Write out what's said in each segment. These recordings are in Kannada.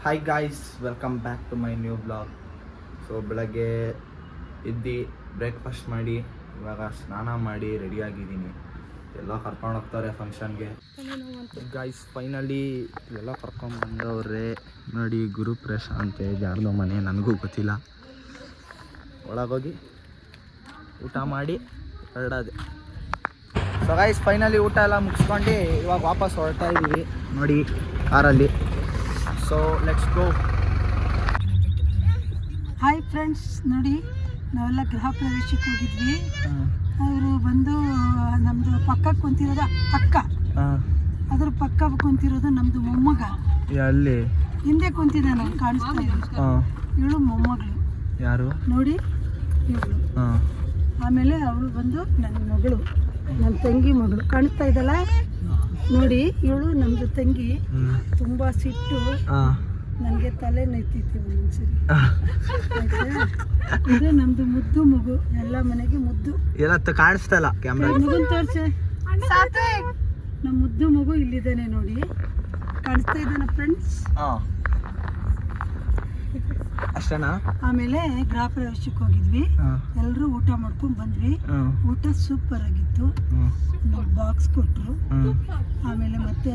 Hi guys, welcome back to my new blog. So ಬೆಳಗ್ಗೆ ಎದ್ದು ಬ್ರೇಕ್ಫಾಸ್ಟ್ ಮಾಡಿ ಇವಾಗ ಸ್ನಾನ ಮಾಡಿ ರೆಡಿಯಾಗಿದ್ದೀನಿ. ಎಲ್ಲ ಕರ್ಕೊಂಡು ಹೋಗ್ತಾರೆ ಫಂಕ್ಷನ್ಗೆ. ಗಾಯ್ಸ್ ಫೈನಲಿ ಎಲ್ಲ ಕರ್ಕೊಂಡು ಬಂದವ್ರೆ ನೋಡಿ. ಗುರುಪ್ರವೇಶ ಅಂತೆ ಯಾರ್ದೋ ಮನೆ, ನನಗೂ ಗೊತ್ತಿಲ್ಲ. ಒಳಗೋಗಿ ಊಟ ಮಾಡಿ ಹೊರಡೋದೆ. ಸೊ ಗಾಯ್ಸ್ ಫೈನಲಿ ಊಟ ಎಲ್ಲ ಮುಗಿಸ್ಕೊಂಡು ಇವಾಗ ವಾಪಸ್ ಹೊರಡ್ತಾ ಇದ್ದೀವಿ ನೋಡಿ ಕಾರಲ್ಲಿ. So let's go. Hi friends, ನೋಡಿ ನಾವೆಲ್ಲ ಗೃಹ ಪ್ರವೇಶಕ್ಕೆ ಹೋಗಿದ್ವಿ. ಅವರು ಬಂದು ನಮ್ಮದು ಪಕ್ಕಕ್ಕೆ ಕುಂತಿರೋದು ಅಕ್ಕ, ಅದ್ರ ಪಕ್ಕ ಕುಂತಿರೋದು ನಮ್ಮದು ಮೊಮ್ಮಗ. ಅಲ್ಲಿ ಹಿಂದೆ ಕುಂತಿದ್ದಾನೆ ಕಾಣಿಸ್ತಾ ಇದೆ. ಇವಳು ಮೊಮ್ಮಗಳು ಯಾರು ನೋಡಿ, ಇವಳು. ಆಮೇಲೆ ಅವಳು ಬಂದು ನನ್ನ ಮಗಳು, ನನ್ನ ತಂಗಿ ಮಗಳು ಕಾಣಿಸ್ತಾ ಇದ್ದಲ್ಲ ನೋಡಿ. ಇವಳು ನಮ್ಮದು ತಂಗಿ. ತುಂಬ ಸಿಟ್ಟು, ನನಗೆ ತಲೆ ನೈತಿತ್ತು ಒಂದೊಂದ್ಸರಿ. ಇದು ನಮ್ದು ಮುದ್ದು ಮಗು, ಎಲ್ಲ ಮನೆಗೆ ಮುದ್ದು. ಎಲ್ಲ ಕಾಣಿಸ್ತಲ್ಲ ಕ್ಯಾಮ್ರಾ. ಮಗುನ್ ತೋರ್ಸೆ. ನಮ್ಮ ಮುದ್ದು ಮಗು ಇಲ್ಲಿದ್ದಾನೆ ನೋಡಿ, ಕಾಣಿಸ್ತಾ ಇದ್ದಾನೆ ಫ್ರೆಂಡ್ಸ್. ಅಷ್ಟೇನಾ? ಆಮೇಲೆ ಗೃಹ ಪ್ರವೇಶಕ್ಕೆ ಹೋಗಿದ್ವಿ, ಎಲ್ಲರೂ ಊಟ ಮಾಡ್ಕೊಂಡು ಬಂದ್ವಿ. ಊಟ ಸೂಪರ್ ಆಗಿತ್ತು. ಬಾಕ್ಸ್ ಕೊಟ್ಟರು. ಆಮೇಲೆ ಮತ್ತೆ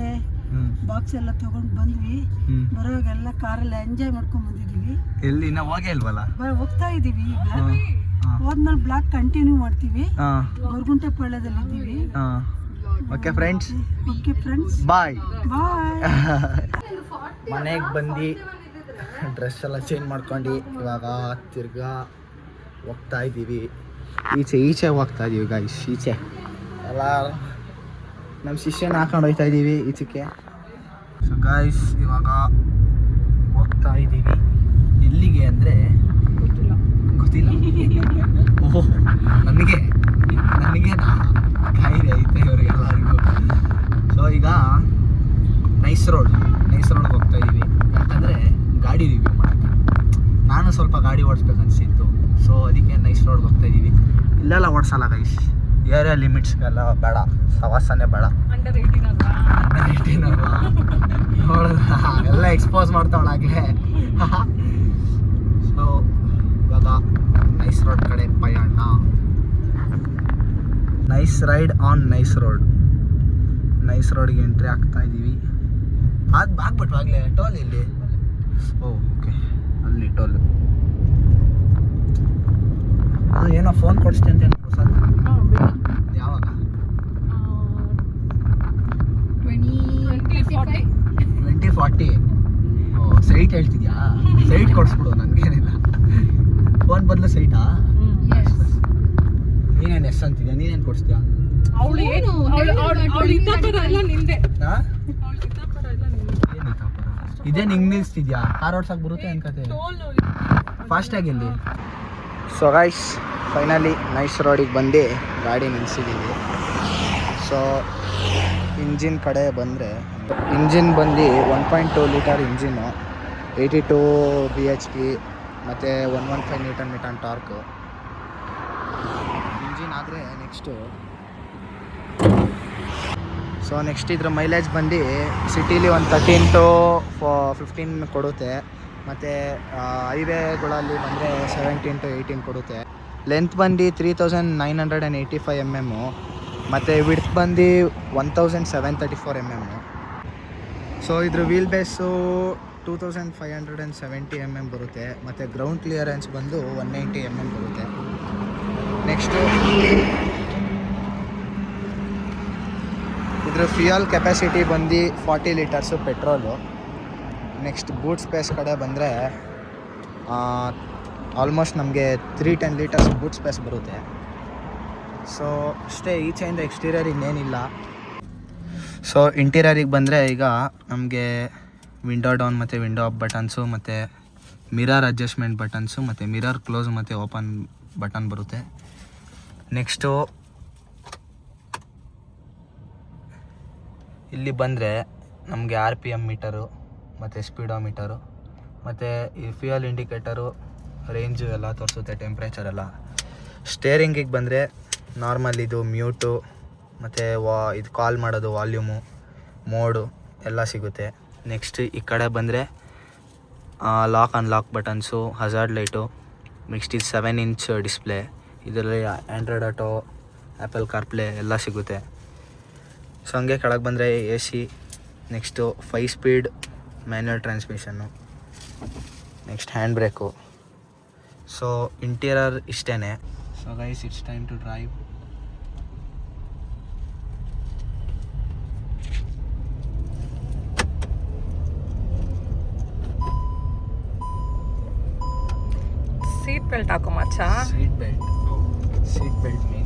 ಬಾಕ್ಸ್ ಎಲ್ಲ ತಗೊಂಡು ಬಂದ್ವಿ. ಬರೋವಾಗೆಲ್ಲ ಕಾರಲ್ಲಿ ಎಂಜಾಯ್ ಮಾಡ್ಕೊಂಡ್ ಬಂದಿದೀವಿ. ಎಲ್ಲಿ ಇನ್ನ ಹೋಗೇ ಇಲ್ವಲ್ಲ, ಹೋಗ್ತಾ ಇದೀವಿ. ಈಗ ಹೋದ್ಮೇಲೆ ಬ್ಲಾಗ್ ಕಂಟಿನ್ಯೂ ಮಾಡ್ತೀವಿ. ಗೊರಗುಂಟೆ ಪಾಳ್ಯದಲ್ಲಿ ಇದ್ದೀವಿ. ಓಕೆ ಫ್ರೆಂಡ್ಸ್, ಓಕೆ ಫ್ರೆಂಡ್ಸ್, ಬಾಯ್ ಬಾಯ್. ಮನೆಗೆ ಬಂದು ಡ್ರೆಸ್ ಎಲ್ಲ ಚೇಂಜ್ ಮಾಡ್ಕೊಂಡು ಇವಾಗ ತಿರ್ಗಾ ಹೋಗ್ತಾ ಇದ್ದೀವಿ. ಈಚೆ ಹೋಗ್ತಾ ಇದ್ದೀವಿ ಗಾಯ್ಸ್. ಈಚೆ ಎಲ್ಲ ನಮ್ಮ ಶಿಷ್ಯನ ಹಾಕೊಂಡು ಹೋಗ್ತಾ ಇದ್ದೀವಿ ಈಚೆಗೆ. ಸೊ ಗಾಯ್ಸ್ ಇವಾಗ ಹೋಗ್ತಾ ಇದ್ದೀವಿ. ಎಲ್ಲಿಗೆ ಅಂದರೆ ಗೊತ್ತಿಲ್ಲ. ಓಹೋ, ನನಗೆ ಕಾಯಿಲೆ ಐತೆ ಇವರಿಗೆಲ್ಲರಿಗೂ. ಸೊ ಈಗ ನೈಸ್ ರೋಡ್ಗೆ ಹೋಗ್ತಾ ಇದ್ದೀವಿ. ಯಾಕಂದರೆ ಗಾಡಿ ರಿವ್ಯೂ ಮಾಡೋಕ್ಕೆ ನಾನು ಸ್ವಲ್ಪ ಗಾಡಿ ಓಡಿಸ್ಬೇಕು ಅನಿಸಿತ್ತು. ಸೊ ಅದಕ್ಕೆ ನೈಸ್ ರೋಡ್ಗೆ ಹೋಗ್ತಾ ಇದ್ದೀವಿ. ಇಲ್ಲೆಲ್ಲ ಓಡಿಸಲ್ಲ ಗೈಸ್, ಏರಿಯಾ ಲಿಮಿಟ್ಸ್ಗೆಲ್ಲ ಬೇಡ, ಸವಾಸನೆ ಬೇಡ. ಅಂಡರ್ 18 ಅಲ್ವಾ, ಎಲ್ಲ ಎಕ್ಸ್ಪೋಸ್ ಮಾಡ್ತಾವಳಾಗಲೇ. ಸೊ ಇವಾಗ ನೈಸ್ ರೋಡ್ ಕಡೆ ಪಯಣ. ನೈಸ್ ರೈಡ್ ಆನ್ ನೈಸ್ ರೋಡ್ಗೆ ಎಂಟ್ರಿ ಆಗ್ತಾ ಇದ್ದೀವಿ. ಅದು ಬಾಗ್ಬಿಟ್ವಾಗಲೇ ಟೋಲ್ ಇಲ್ಲಿ. ಓಕೆ, ಅಲ್ಲಿ ಟೋಲ್. ಅದು ಏನೋ ಫೋನ್ ಕೊಡಿಸ್ತೀನಿ ಅಂತ ಸರ್. ಯಾವಾಗ? 2040. ಓ, ಸೈಟ್ ಹೇಳ್ತಿದ್ಯಾ? ಸೈಟ್ ಕೊಡಿಸ್ಬಿಡು, ನನಗೇನಿಲ್ಲ. ಫೋನ್ ಬದಲು ಸೈಟಾ? ನೀನೇನು ಎಸ್ ಅಂತಿದ್ಯಾ? ನೀನೇನು ಕೊಡಿಸ್ತೀಯಾ? ಇದೇ ನಿಂಗೆ ನಿಲ್ಸ್ತಿದ್ಯಾ? ಕಾರ್ ಓಡ್ಸಕ್ಕೆ ಬರುತ್ತೆ ಅನ್ಕತೆ ಫಾಸ್ಟಾಗಿ ಇಲ್ಲಿ. ಸೊ ಗೈಸ್ ಫೈನಲಿ ನೈಸ್ ರೋಡಿಗೆ ಬಂದು ಗಾಡಿ ನಿಲ್ಸಿದ್ದೀವಿ. ಸೊ ಇಂಜಿನ್ ಕಡೆ ಬಂದರೆ, ಇಂಜಿನ್ ಬಂದು 1.2 ಲೀಟರ್ ಇಂಜಿನು, 82 bhp ಮತ್ತು 115 ನ್ಯೂಟನ್ ಮೀಟರ್ ಟಾರ್ಕು ಇಂಜಿನ್ ಆದರೆ ನೆಕ್ಸ್ಟು. ಸೊ ನೆಕ್ಸ್ಟ್ ಇದ್ರ ಮೈಲೇಜ್ ಬಂದು ಸಿಟೀಲಿ ಒಂದು 13 to 15 ಕೊಡುತ್ತೆ. ಮತ್ತು ಹೈವೇಗಳಲ್ಲಿ ಬಂದರೆ 17 to 18 ಕೊಡುತ್ತೆ. ಲೆಂತ್ ಬಂದು 3985 mm ಮತ್ತು ವಿಡ್ತ್ ಬಂದು 1734 mm. ಸೊ ಇದ್ರ ವೀಲ್ ಬೇಸು 2570 mm ಬರುತ್ತೆ. ಮತ್ತು ಗ್ರೌಂಡ್ ಕ್ಲಿಯರೆನ್ಸ್ ಬಂದು 190 mm ಬರುತ್ತೆ. ನೆಕ್ಸ್ಟು ಇದ್ರ ಫ್ಯೂಯಲ್ ಕೆಪಾಸಿಟಿ ಬಂದು 40 litres petrol. Next boot space ಕಡೆ ಬಂದರೆ ಆಲ್ಮೋಸ್ಟ್ ನಮಗೆ 310 ಲೀಟರ್ಸ್ ಬೂಟ್ ಸ್ಪೇಸ್ ಬರುತ್ತೆ. ಸೊ ಅಷ್ಟೇ, ಈಚೆಯಿಂದ ಎಕ್ಸ್ಟೀರಿಯರ್ ಇನ್ನೇನಿಲ್ಲ. ಸೊ ಇಂಟೀರಿಯರಿಗೆ ಬಂದರೆ ಈಗ ನಮಗೆ ವಿಂಡೋ ಡೌನ್ ಮತ್ತು ವಿಂಡೋ ಅಪ್ ಬಟನ್ಸು ಮತ್ತು ಮಿರರ್ ಅಡ್ಜಸ್ಟ್ಮೆಂಟ್ ಬಟನ್ಸು ಮತ್ತು ಮಿರರ್ ಕ್ಲೋಸ್ ಮತ್ತು ಓಪನ್ ಬಟನ್ ಬರುತ್ತೆ. ನೆಕ್ಸ್ಟು ಇಲ್ಲಿ ಬಂದರೆ ನಮಗೆ RPM ಮೀಟರು ಮತ್ತು ಸ್ಪೀಡೋಮೀಟರು ಮತ್ತು ಈ ಫ್ಯೂಯಲ್ ಇಂಡಿಕೇಟರು, ರೇಂಜು ಎಲ್ಲ ತೋರಿಸುತ್ತೆ, ಟೆಂಪ್ರೇಚರ್ ಎಲ್ಲ. ಸ್ಟೇರಿಂಗಿಗೆ ಬಂದರೆ ನಾರ್ಮಲ್ ಇದು ಮ್ಯೂಟು ಮತ್ತು ಇದು ಕಾಲ್ ಮಾಡೋದು ವಾಲ್ಯೂಮು, ಮೋಡು ಎಲ್ಲ ಸಿಗುತ್ತೆ. ನೆಕ್ಸ್ಟ್ ಈ ಕಡೆ ಬಂದರೆ lock unlock buttons, hazard light, next ಇದು 7-inch ಡಿಸ್ಪ್ಲೇ. ಇದರಲ್ಲಿ ಆ್ಯಂಡ್ರಾಯ್ಡ್ ಆಟೋ, ಆ್ಯಪಲ್ ಕಾರ್ಪ್ಲೇ ಎಲ್ಲ ಸಿಗುತ್ತೆ. ಸೊ ಹಂಗೆ ಕೆಳಗೆ ಬಂದರೆ AC, ನೆಕ್ಸ್ಟು 5 ಸ್ಪೀಡ್ ಮ್ಯಾನ್ಯುವಲ್ ಟ್ರಾನ್ಸ್ಮಿಷನ್ನು, next hand brake. So interior ಇಷ್ಟೇ. So guys, it's time to drive. Seat belt ಹಾಕೋ ಮಚ್ಚ. Seat belt main.